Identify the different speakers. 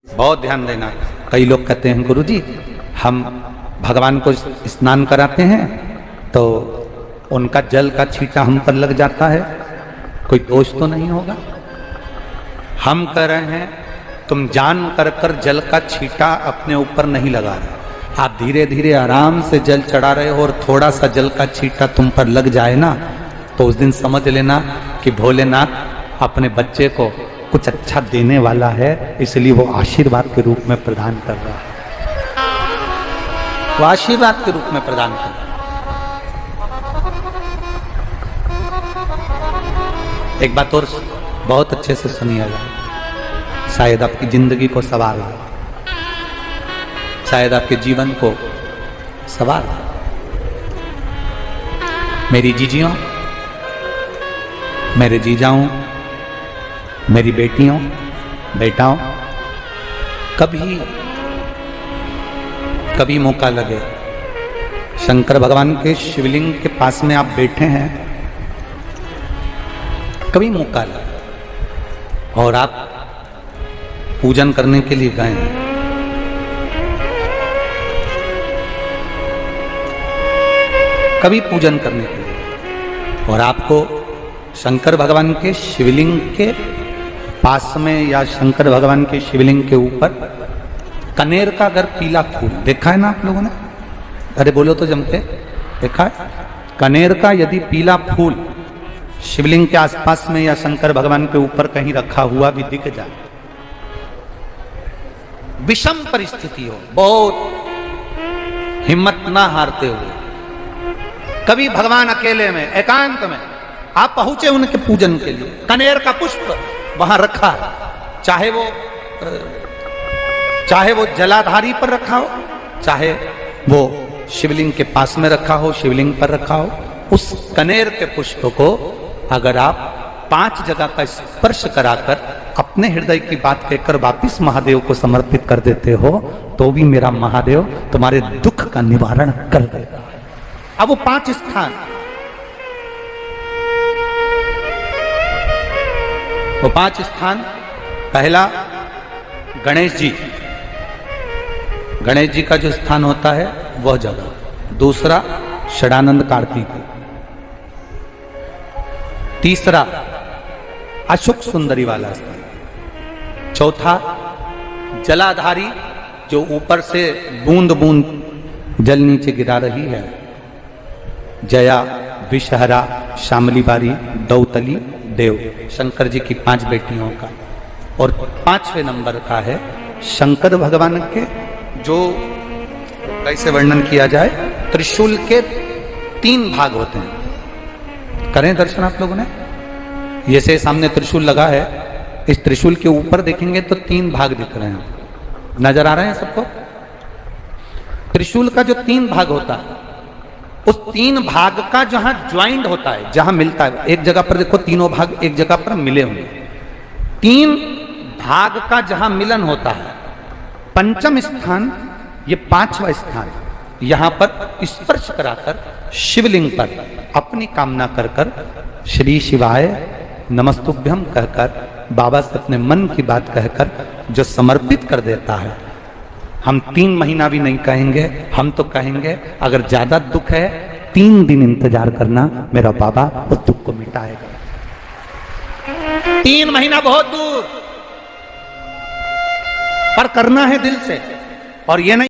Speaker 1: बहुत ध्यान देना। कई लोग कहते हैं गुरुजी हम भगवान को स्नान कराते हैं तो उनका जल का छींटा हम पर लग जाता है, कोई दोष तो नहीं होगा? हम कह रहे हैं तुम जान कर जल का छींटा अपने ऊपर नहीं लगा रहे, आप धीरे धीरे आराम से जल चढ़ा रहे हो और थोड़ा सा जल का छींटा तुम पर लग जाए ना तो उस दिन समझ लेना कि भोलेनाथ अपने बच्चे को कुछ अच्छा देने वाला है, इसलिए वो आशीर्वाद के रूप में प्रदान कर रहा है। वो आशीर्वाद के रूप में प्रदान कर रहा है। एक बात और बहुत अच्छे से सुनिएगा, शायद आपकी जिंदगी को सवार हो, शायद आपके जीवन को सवार हो। मेरी जीजियों, मेरे जीजाओं, मेरी बेटियों, बेटाओं, कभी मौका लगे, शंकर भगवान के शिवलिंग के पास में आप बैठे हैं, कभी मौका लगे और आप पूजन करने के लिए गए हैं, कभी पूजन करने के लिए और आपको शंकर भगवान के शिवलिंग के पास में या शंकर भगवान के शिवलिंग के ऊपर कनेर का अगर पीला फूल देखा है ना आप लोगों ने? अरे बोलो तो जम के, देखा है? कनेर का यदि पीला फूल शिवलिंग के आसपास में या शंकर भगवान के ऊपर कहीं रखा हुआ भी दिख जाए, विषम परिस्थिति हो, बहुत हिम्मत ना हारते हुए, कभी भगवान अकेले में एकांत में आप पहुंचे उनके पूजन के लिए, कनेर का पुष्प वहां रखा है, चाहे वो जलाधारी पर रखा हो, चाहे वो शिवलिंग के पास में रखा हो, शिवलिंग पर रखा हो, उस कनेर के पुष्प को अगर आप 5 जगह का स्पर्श कराकर अपने हृदय की बात कहकर वापिस महादेव को समर्पित कर देते हो तो भी मेरा महादेव तुम्हारे दुख का निवारण कर देगा। अब वो 5 स्थान, वो 5 स्थान, पहला गणेश जी, गणेश जी का जो स्थान होता है वह जगह, दूसरा षडानंद कार्तिक, तीसरा अशोक सुंदरी वाला स्थान, चौथा जलाधारी जो ऊपर से बूंद बूंद जल नीचे गिरा रही है, जया, विषहरा, शामली बारी, दौतली, देव, शंकर जी की 5 बेटियों का। और 5वें नंबर का है शंकर भगवान के, जो कैसे वर्णन किया जाए, त्रिशूल के 3 भाग होते हैं। करें दर्शन आप लोगों ने? जैसे सामने त्रिशूल लगा है, इस त्रिशूल के ऊपर देखेंगे तो 3 भाग दिख रहे हैं, नजर आ रहे हैं सबको? त्रिशूल का जो 3 भाग होता है, उस 3 भाग का जहां ज्वाइंट होता है, जहां मिलता है, एक जगह पर देखो तीनों भाग एक जगह पर मिले होंगे, 3 भाग का जहां मिलन होता है, 5वां स्थान, ये 5वां स्थान, यहां पर स्पर्श कराकर शिवलिंग पर अपनी कामना कर कर श्री शिवाय नमस्तुभ्यम कहकर बाबा से अपने मन की बात कहकर जो समर्पित कर देता है, हम 3 महीना भी नहीं कहेंगे, हम तो कहेंगे अगर ज्यादा दुख है 3 दिन इंतजार करना, मेरा बाबा उस दुख को मिटाएगा। 3 महीना बहुत दूर, पर करना है दिल से, और ये नहीं